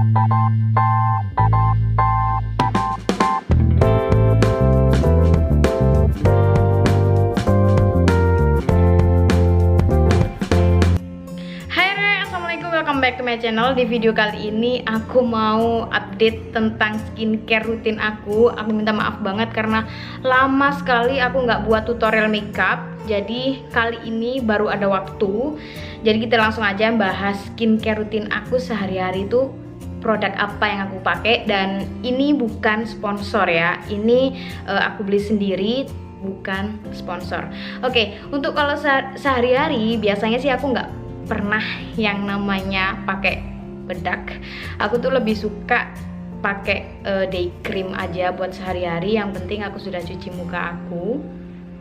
Welcome back to my channel. Di video kali ini aku mau update tentang skincare rutin aku. Aku minta maaf banget karena lama sekali aku nggak buat tutorial makeup. Jadi kali ini baru ada waktu. Jadi kita langsung aja bahas skincare rutin aku sehari-hari itu produk apa yang aku pakai. Dan ini bukan sponsor ya. Ini aku beli sendiri, bukan sponsor. Oke, untuk kalau sehari-hari biasanya sih aku nggak pernah yang namanya pakai bedak. Aku tuh lebih suka pakai day cream aja buat sehari-hari. Yang penting aku sudah cuci muka aku.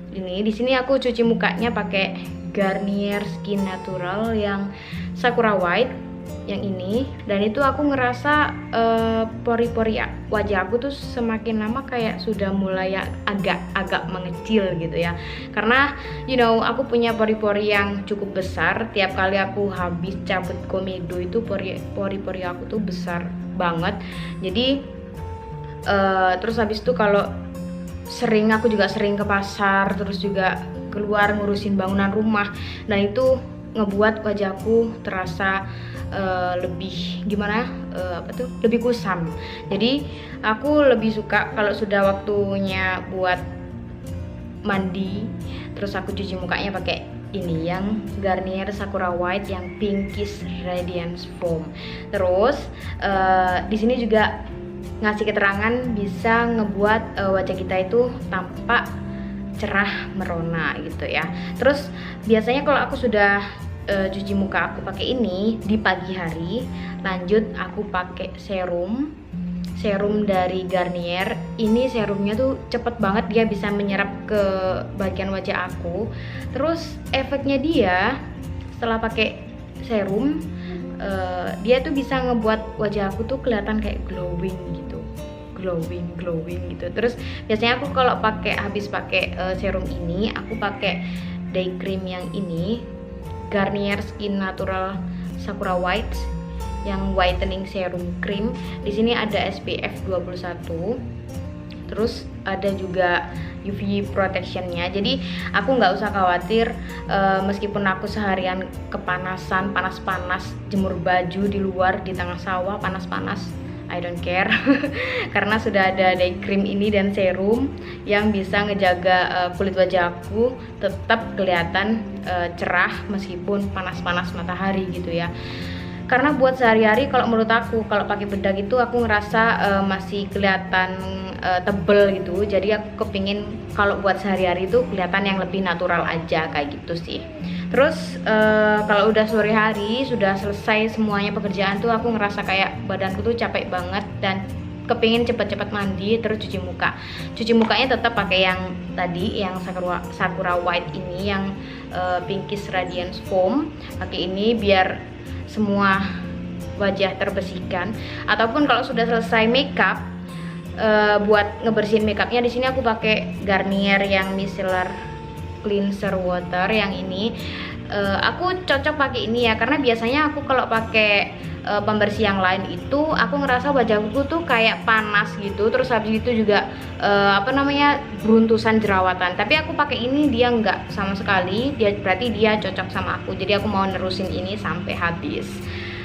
Ini di sini aku cuci mukanya pakai Garnier Skin Natural yang Sakura White yang ini, dan itu aku ngerasa pori-pori wajah aku tuh semakin lama kayak sudah mulai agak mengecil gitu ya, karena aku punya pori-pori yang cukup besar. Tiap kali aku habis cabut komedo itu pori-pori aku tuh besar banget. Jadi terus habis itu kalau aku juga sering ke pasar, terus juga keluar ngurusin bangunan rumah, dan itu ngebuat wajahku terasa lebih lebih kusam. Jadi aku lebih suka kalau sudah waktunya buat mandi, terus aku cuci mukanya pakai ini yang Garnier Sakura White yang Pinkish Radiance Foam. Terus di sini juga ngasih keterangan bisa ngebuat wajah kita itu tampak cerah merona gitu ya. Terus biasanya kalau aku sudah cuci muka aku pakai ini di pagi hari, lanjut aku pakai serum dari Garnier. Ini serumnya tuh cepet banget, dia bisa menyerap ke bagian wajah aku. Terus efeknya dia setelah pakai serum, dia tuh bisa ngebuat wajah aku tuh kelihatan kayak glowing gitu. Terus biasanya aku kalau habis pakai serum ini, aku pakai day cream yang ini Garnier Skin Natural Sakura White yang whitening serum cream. Di sini ada SPF 21. Terus ada juga UV protectionnya. Jadi aku nggak usah khawatir meskipun aku seharian kepanasan, panas-panas, jemur baju di luar di tengah sawah panas-panas, I don't care karena sudah ada day cream ini dan serum yang bisa ngejaga kulit wajah aku tetap kelihatan cerah meskipun panas-panas matahari gitu ya. Karena buat sehari-hari kalau menurut aku kalau pakai bedak itu aku ngerasa masih kelihatan tebel gitu. Jadi aku kepingin kalau buat sehari-hari itu kelihatan yang lebih natural aja kayak gitu sih. Terus kalau udah sore hari sudah selesai semuanya pekerjaan tuh aku ngerasa kayak badanku tuh capek banget dan kepingin cepet-cepet mandi, terus cuci muka. Cuci mukanya tetap pakai yang tadi, yang Sakura White ini, yang Pinkish Radiance Foam. Pakai ini biar semua wajah terbersihkan. Ataupun kalau sudah selesai makeup, buat ngebersihin makeupnya di sini aku pakai Garnier yang Micellar Cleanser Water yang ini. Aku cocok pakai ini ya, karena biasanya aku kalau pakai pembersih yang lain itu aku ngerasa wajahku tuh kayak panas gitu. Terus habis itu juga beruntusan jerawatan. Tapi aku pakai ini dia nggak sama sekali. Berarti dia cocok sama aku. Jadi aku mau nerusin ini sampai habis.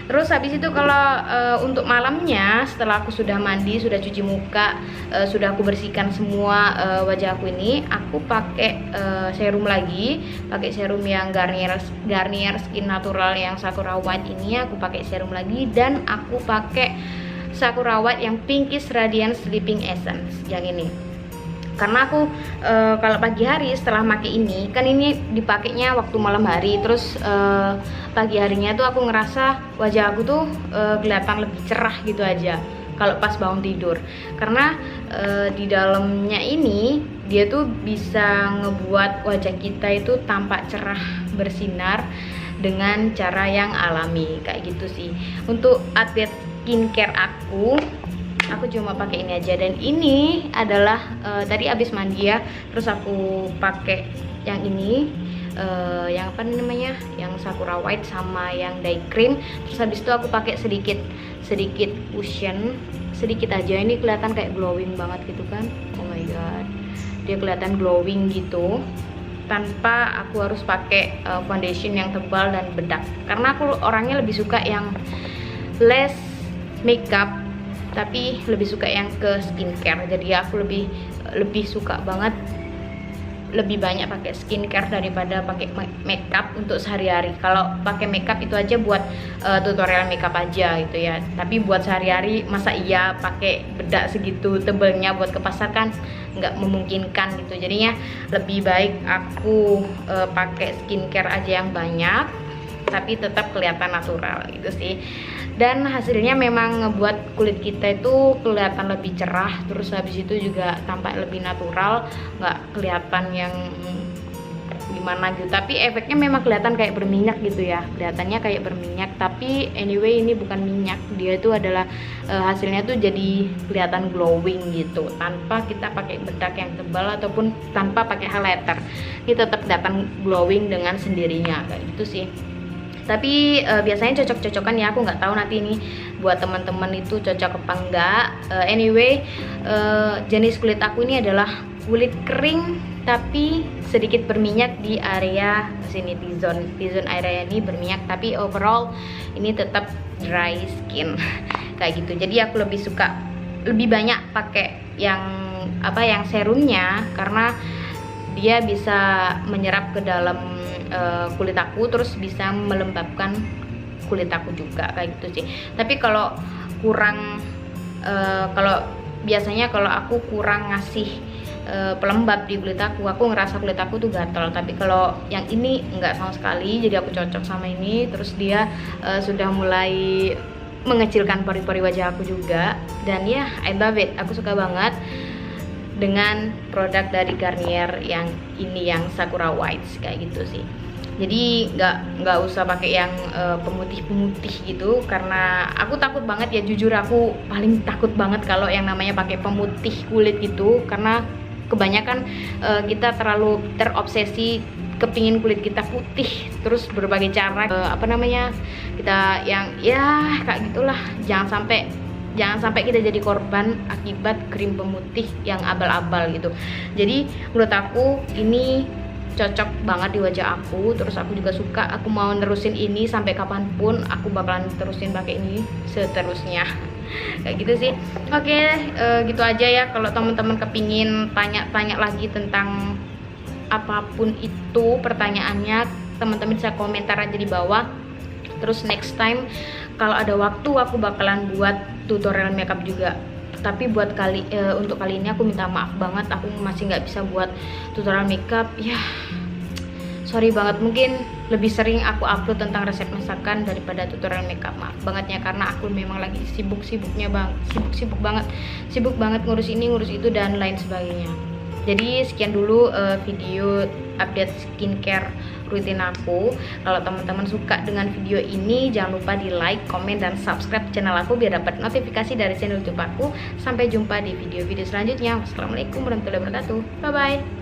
Terus habis itu kalau untuk malamnya setelah aku sudah mandi, sudah cuci muka, sudah aku bersihkan semua wajah aku ini, aku pakai serum lagi, pakai serum yang Garnier Skin Natural yang Sakura White ini. Aku pakai serum lagi dan aku pakai Sakura White yang Pinkish Radiance Sleeping Essence yang ini. Karena aku kalau pagi hari setelah pakai ini, kan ini dipakainya waktu malam hari, terus pagi harinya tuh aku ngerasa wajah aku tuh kelihatan lebih cerah gitu aja kalau pas bangun tidur. Karena di dalamnya ini dia tuh bisa ngebuat wajah kita itu tampak cerah, bersinar dengan cara yang alami kayak gitu sih. Untuk update skincare aku cuma pakai ini aja. Dan ini adalah tadi abis mandi ya, terus aku pakai yang ini yang apa namanya, yang Sakura White sama yang Day Cream. Terus habis itu aku pakai sedikit cushion, sedikit aja. Ini kelihatan kayak glowing banget gitu kan. Oh my god, dia kelihatan glowing gitu tanpa aku harus pakai foundation yang tebal dan bedak, karena aku orangnya lebih suka yang less makeup tapi lebih suka yang ke skincare. Jadi aku lebih suka banget, lebih banyak pakai skincare daripada pakai makeup untuk sehari-hari. Kalau pakai makeup itu aja buat tutorial makeup aja gitu ya, tapi buat sehari-hari masa iya pakai bedak segitu tebelnya buat ke pasar kan nggak memungkinkan gitu. Jadinya lebih baik aku pakai skincare aja yang banyak tapi tetap kelihatan natural gitu sih. Dan hasilnya memang ngebuat kulit kita itu kelihatan lebih cerah, terus habis itu juga tampak lebih natural, nggak kelihatan yang gimana gitu. Tapi efeknya memang kelihatan kayak berminyak gitu ya, kelihatannya kayak berminyak, tapi anyway ini bukan minyak, dia itu adalah hasilnya tuh jadi kelihatan glowing gitu tanpa kita pakai bedak yang tebal ataupun tanpa pakai highlighter. Ini tetap kelihatan glowing dengan sendirinya kayak gitu sih. Tapi biasanya cocok-cocokan ya, aku nggak tahu nanti ini buat teman-teman itu cocok apa enggak. Anyway, jenis kulit aku ini adalah kulit kering tapi sedikit berminyak di area sini, T-zone area ini berminyak, tapi overall ini tetap dry skin kayak gitu. Jadi aku lebih banyak pakai yang serumnya, karena dia bisa menyerap ke dalam kulit aku, terus bisa melembabkan kulit aku juga kayak gitu sih. Tapi kalau biasanya kalau aku kurang ngasih pelembab di kulit aku ngerasa kulit aku tuh gatal. Tapi kalau yang ini enggak sama sekali, jadi aku cocok sama ini. Terus dia sudah mulai mengecilkan pori-pori wajah aku juga, dan ya I love it, aku suka banget dengan produk dari Garnier yang ini, yang Sakura White kayak gitu sih. Jadi nggak usah pakai yang pemutih gitu, karena aku takut banget ya, jujur aku paling takut banget kalau yang namanya pakai pemutih kulit gitu, karena kebanyakan kita terlalu terobsesi kepingin kulit kita putih, terus berbagai cara kita yang ya kayak gitulah. Jangan sampai kita jadi korban akibat krim pemutih yang abal-abal gitu. Jadi menurut aku ini cocok banget di wajah aku. Terus aku juga suka, aku mau nerusin ini sampai kapanpun, aku bakalan terusin pakai ini seterusnya kayak gitu sih. Oke, gitu aja ya. Kalau teman-teman kepingin tanya-tanya lagi tentang apapun itu pertanyaannya, teman-teman bisa komentar aja di bawah. Terus next time kalau ada waktu aku bakalan buat tutorial makeup juga. Tapi untuk kali ini aku minta maaf banget, aku masih nggak bisa buat tutorial makeup ya, sorry banget. Mungkin lebih sering aku upload tentang resep masakan daripada tutorial makeup, maaf banget ya, karena aku memang lagi sibuk banget ngurus ini ngurus itu dan lain sebagainya. Jadi sekian dulu video update skincare rutin aku. Kalau teman-teman suka dengan video ini, jangan lupa di like, komen, dan subscribe channel aku biar dapat notifikasi dari channel YouTube aku. Sampai jumpa di video-video selanjutnya. Wassalamualaikum warahmatullahi wabarakatuh. Bye bye.